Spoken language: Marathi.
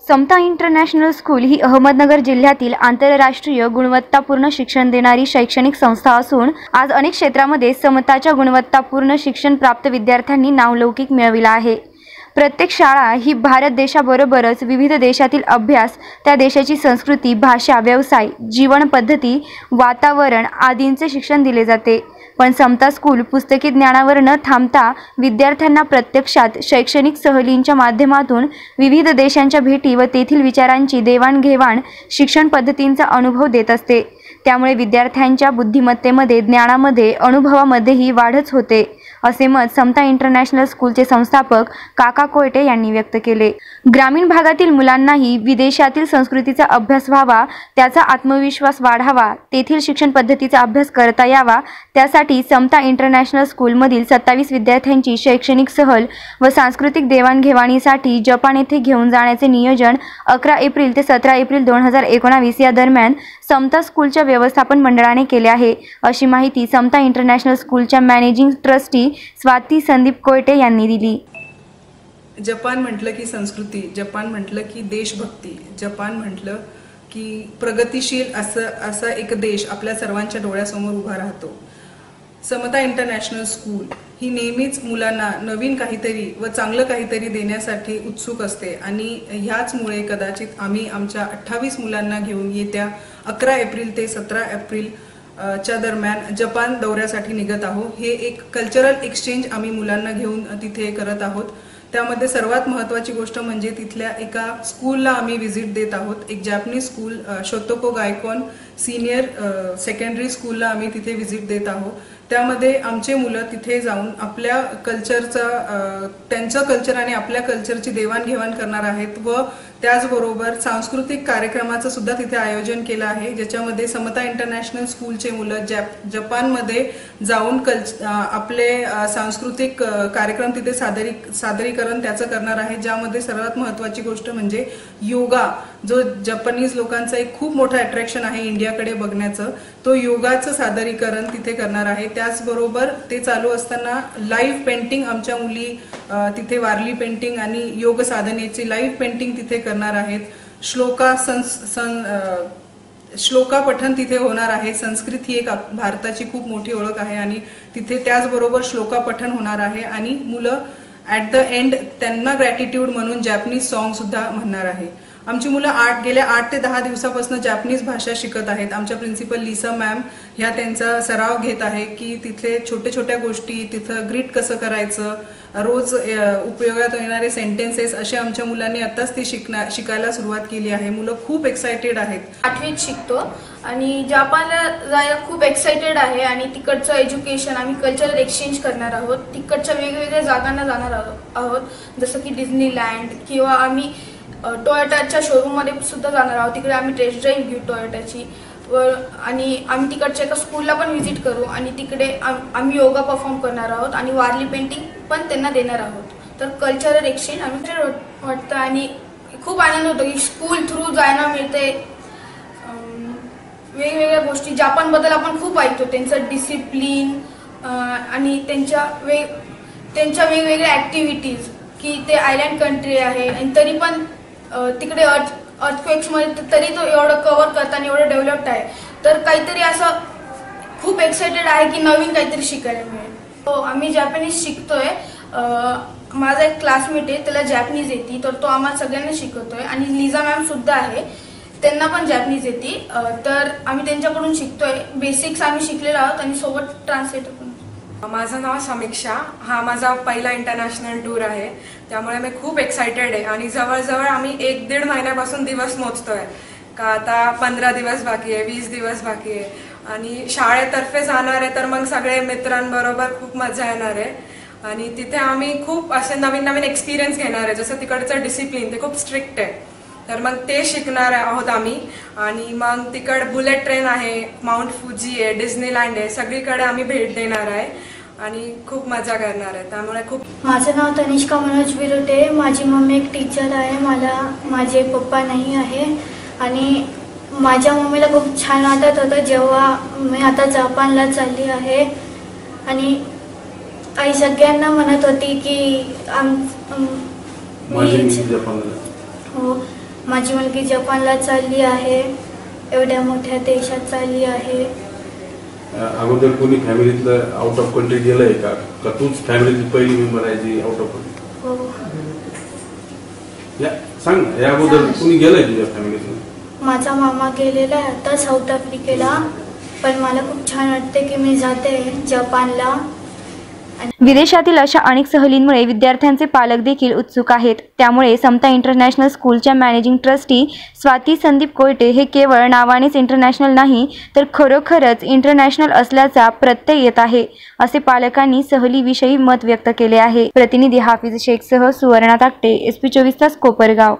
समता इंटरनॅशनल स्कूल ही अहमदनगर जिल्ह्यातील आंतरराष्ट्रीय गुणवत्तापूर्ण शिक्षण देणारी शैक्षणिक संस्था असून आज अनेक क्षेत्रामध्ये समताच्या गुणवत्तापूर्ण शिक्षण प्राप्त विद्यार्थ्यांनी नावलौकिक मिळविला आहे। प्रत्येक शाळा ही भारत देशाबरोबरच विविध देशातील अभ्यास, त्या देशाची संस्कृती, भाषा, व्यवसाय, जीवन पद्धती, वातावरण आदींचे शिक्षण दिले जाते। पण समता स्कूल पुस्तकी ज्ञानावर न थांबता विद्यार्थ्यांना प्रत्यक्षात शैक्षणिक सहलींच्या माध्यमातून विविध देशांच्या भेटी व तेथील विचारांची देवाणघेवाण, शिक्षण पद्धतींचा अनुभव देत असते। त्यामुळे विद्यार्थ्यांच्या बुद्धिमत्तेमध्ये, ज्ञानामध्ये, अनुभवामध्येही वाढच होते, असे मत समता इंटरनॅशनल स्कूलचे संस्थापक काका कोयटे यांनी व्यक्त केले। ग्रामीण भागातील मुलांनाही विदेशातील संस्कृतीचा अभ्यास व्हावा, त्याचा आत्मविश्वास वाढावा, तेथील शिक्षण पद्धतीचा अभ्यास करता यावा, त्यासाठी समता इंटरनॅशनल स्कूलमधील 27 विद्यार्थ्यांची शैक्षणिक सहल व सांस्कृतिक देवाणघेवाणीसाठी जपान येथे घेऊन जाण्याचे नियोजन 11 एप्रिल ते 17 एप्रिल 2019 या दरम्यान समता स्कूलच्या व्यवस्थापन मंडळाने केले आहे, अशी माहिती समता इंटरनॅशनल स्कूलच्या मॅनेजिंग ट्रस्टी स्वाती संदीप कोयटे यांनी दिली। जपान म्हटलं की संस्कृती, जपान म्हटलं की देशभक्ती, जपान म्हटलं की प्रगतिशील असा एक देश आपल्या सर्वांच्या डोळ्यासमोर उभा राहतो। समता इंटरनॅशनल स्कूल ही नेहमीच मुलांना नवीन काहीतरी व चांगलं काहीतरी देण्यासाठी उत्सुक असते आणि ह्याचमुळे कदाचित आम्ही आमच्या 28 मुलांना घेऊन येत्या 11 एप्रिल ते 17 एप्रिल च्या दरम्यान जपान दौऱ्यासाठी निघत आहोत। हे एक कल्चरल एक्सचेंज आम्ही मुलांना घेऊन तिथे करत आहोत। त्यामध्ये सर्वात महत्त्वाची गोष्ट म्हणजे तिथल्या एका स्कूलला आम्ही व्हिजिट देत आहोत। एक जॅपनीज स्कूल शोतोको गायकॉन सीनियर सेकंडरी स्कूलला आम्ही तिथे व्हिजिट देत आहोत। त्यामध्ये आमचे मुलं तिथे जाऊन आपल्या कल्चरचा, त्यांचं कल्चर आणि आपल्या कल्चरची देवाणघेवाण करणार आहेत व त्याचबरोबर सांस्कृतिक कार्यक्रमाचं सुद्धा तिथे आयोजन केलं आहे, ज्याच्यामध्ये समता इंटरनॅशनल स्कूलचे मुलं जपानमध्ये जाऊन आपले सांस्कृतिक कार्यक्रम तिथे सादरीकरण त्याचं करणार आहे, ज्यामध्ये सर्वात महत्त्वाची गोष्ट म्हणजे योगा, जो जपानीज लोकांचा एक खूप मोठा अट्रॅक्शन आहे इंडियाकडे बघण्याचं, तो योगाचं सादरीकरण तिथे करणार आहे। त्याचबरोबर ते चालू असताना लाईव्ह पेंटिंग, आमच्या मुली तिथे वारली पेंटिंग आणि योग साधनेची लाईव्ह पेंटिंग तिथे करणार आहेत। श्लोका पठण तिथे होणार आहे। संस्कृत ही एक भारताची खूप मोठी ओळख आहे आणि तिथे त्याचबरोबर श्लोका पठण होणार आहे आणि मुलं ॲट द एंड त्यांना ग्रॅटिट्यूड म्हणून जॅपनीज सॉन्ग सुद्धा म्हणणार आहे। आमची मुलं गेल्या 8 ते 10 दिवसापासून जॅपनीज भाषा शिकत आहेत। आमच्या प्रिन्सिपल लिसा मॅम ह्या त्यांचा सराव घेत आहे की तिथे छोट्या छोट्या गोष्टी, तिथं ग्रीट कसं करायचं, रोज उपयोगात येणारे सेंटेन्सेस असे आमच्या मुलांनी आताच ते शिकायला सुरुवात केली आहे। मुलं खूप एक्साइटेड आहेत। 8वीत शिकतो आणि जपानला जायला खूप एक्साइटेड आहे आणि तिकडचं एज्युकेशन आम्ही कल्चरल एक्सचेंज करणार आहोत। तिकडच्या वेगवेगळ्या जागांना जाणार आहोत, जसं की डिझनीलँड किंवा आम्ही टोयोटाच्या शोरूममध्ये सुद्धा जाणार आहोत। तिकडे आम्ही टेस्ट ड्राईव्ह घेऊ टोयोटाची आणि आम्ही तिकडच्या एका स्कूलला पण व्हिजिट करू आणि तिकडे आम्ही योगा परफॉर्म करणार आहोत आणि वारली पेंटिंग पण त्यांना देणार आहोत। तर कल्चरल एक्सचेंज आम्ही वाटतं आणि खूप आनंद होतो की स्कूल थ्रू जायला मिळते। वेगवेगळ्या गोष्टी जपानबद्दल आपण खूप ऐकतो, त्यांचं डिसिप्लिन आणि त्यांच्या वेगवेगळ्या ॲक्टिव्हिटीज, की ते आयलँड कंट्री आहे आणि तरी पण तिकडे अर्थक्वेक्समध्ये तरी तो एवढं कव्हर करताना एवढं डेव्हलप्ड आहे। तर काहीतरी असं खूप एक्साइटेड आहे की नवीन काहीतरी शिकायला मिळेल। हो, आम्ही जॅपनीज शिकतोय। माझा एक क्लासमेट आहे, त्याला जॅपनीज येते, तर तो आम्हाला सगळ्यांना शिकवतोय आणि लिझा मॅम सुद्धा आहे, त्यांना पण जॅपनीज येते। तर आम्ही त्यांच्याकडून शिकतोय, बेसिक्स आम्ही शिकलेलो आहोत आणि सोबत ट्रान्सलेटर पण। माझं नाव समीक्षा, हा माझा पहिला इंटरनॅशनल टूर आहे, त्यामुळे मी खूप एक्साइटेड आहे आणि जवळजवळ आम्ही 1-1.5 महिन्यापासून दिवस मोजतोय का आता 15 दिवस बाकी आहे, 20 दिवस बाकी आहे आणि शाळेतर्फे जाणार आहे, तर मग सगळे मित्रांबरोबर खूप मजा येणार आहे आणि तिथे आम्ही खूप असे नवीन नवीन एक्सपिरियन्स घेणार आहे, जसं तिकडचं डिसिप्लिन ते खूप स्ट्रिक्ट आहे, तर मग ते शिकणार आहोत आम्ही आणि मग तिकडे बुलेट ट्रेन आहे, माउंट फुजी आहे, डिझनीलँड आहे, सगळीकडे आम्ही भेट देणार आहे आणि खूप मजा करणार आहे। त्यामुळे खूप। माझं नाव तनिष्का मनोज विरोटे, माझी मम्मी एक टीचर आहे, माझे पप्पा नाही आहे आणि माझ्या मम्मीला खूप छान वाटत होतं जेव्हा मी आता जपानला चालली आहे आणि आई सगळ्यांना म्हणत होती की हो माझी मुलगी जपानला चालली आहे, एवढ्या मोठ्या देशात चालली आहे. अगोदर कोणी फॅमिलीतलं आउट ऑफ कंट्री गेलंय का तूच फॅमिलीची पहिली मेंबर आहे जी आउट ऑफ कंट्री? हो. या सांग ना, या अगोदर कोणी गेलंय तुझ्या फॅमिलीतलं? माझा मामा गेलेला आहे आता साऊथ आफ्रिकेला, पण मला खूप छान वाटते की मी जाते जपानला. विदेशातील अशा अनेक सहलींमुळे विद्यार्थ्यांचे पालक देखील उत्सुक आहेत. त्यामुळे समता इंटरनॅशनल स्कूलच्या मॅनेजिंग ट्रस्टी स्वाती संदीप कोयटे हे केवळ नावानेच इंटरनॅशनल नाही तर खरोखरच इंटरनॅशनल असल्याचा प्रत्यय येत आहे, असे पालकांनी सहलीविषयी मत व्यक्त केले आहे. प्रतिनिधी हाफिज शेखसह सुवर्णा ताकटे, SP 24 तास, कोपरगाव.